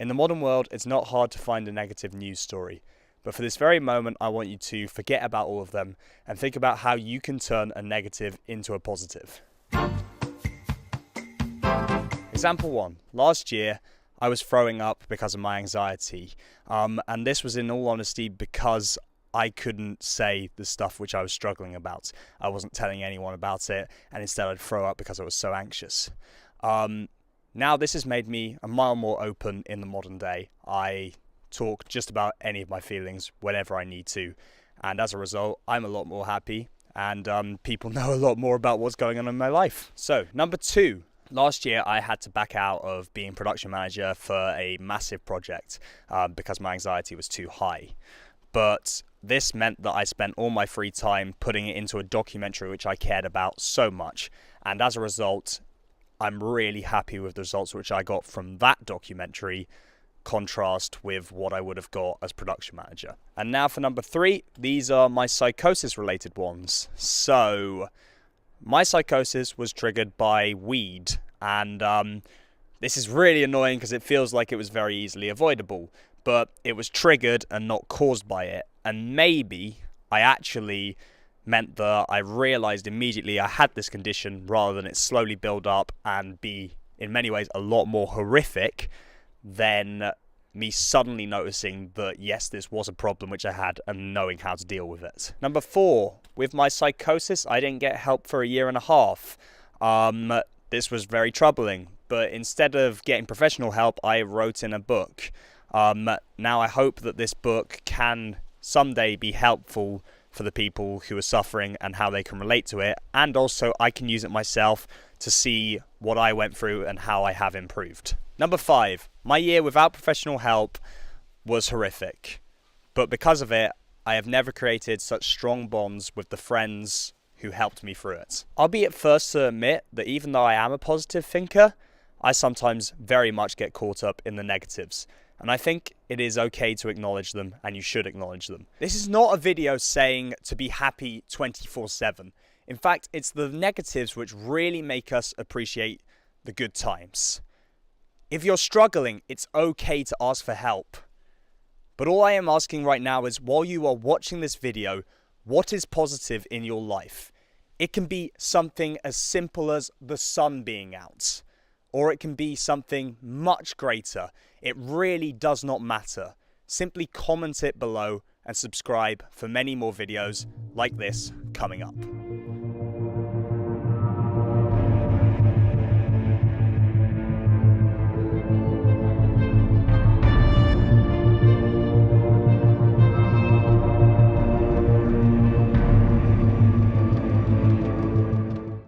In the modern world, it's not hard to find a negative news story. But for this very moment, I want you to forget about all of them and think about how you can turn a negative into a positive. Example 1. Last year, I was throwing up because of my anxiety. And this was, in all honesty, because I couldn't say the stuff which I was struggling about. I wasn't telling anyone about it, and instead I'd throw up because I was so anxious. Now this has made me a mile more open in the modern day. I talk just about any of my feelings whenever I need to, and as a result, I'm a lot more happy, and people know a lot more about what's going on in my life. So, number 2. Last year, I had to back out of being production manager for a massive project because my anxiety was too high. But this meant that I spent all my free time putting it into a documentary which I cared about so much. And as a result, I'm really happy with the results which I got from that documentary, contrast with what I would have got as production manager. And now for number 3, these are my psychosis related ones. So, my psychosis was triggered by weed, and this is really annoying because it feels like it was very easily avoidable, but it was triggered and not caused by it. And maybe I actually meant that I realized immediately I had this condition rather than it slowly build up and be, in many ways, a lot more horrific than me suddenly noticing that, yes, this was a problem which I had and knowing how to deal with it. Number 4, with my psychosis, I didn't get help for a year and a half. This was very troubling, but instead of getting professional help, I wrote in a book. Now I hope that this book can someday be helpful for the people who are suffering and how they can relate to it, and also I can use it myself to see what I went through and how I have improved. Number 5, my year without professional help was horrific, but because of it, I have never created such strong bonds with the friends who helped me through it. I'll be at first to admit that even though I am a positive thinker, I sometimes very much get caught up in the negatives. And I think it is okay to acknowledge them, and you should acknowledge them. This is not a video saying to be happy 24/7. In fact, it's the negatives which really make us appreciate the good times. If you're struggling, it's okay to ask for help. But all I am asking right now is, while you are watching this video, what is positive in your life? It can be something as simple as the sun being out, or it can be something much greater. It really does not matter. Simply comment it below and subscribe for many more videos like this coming up.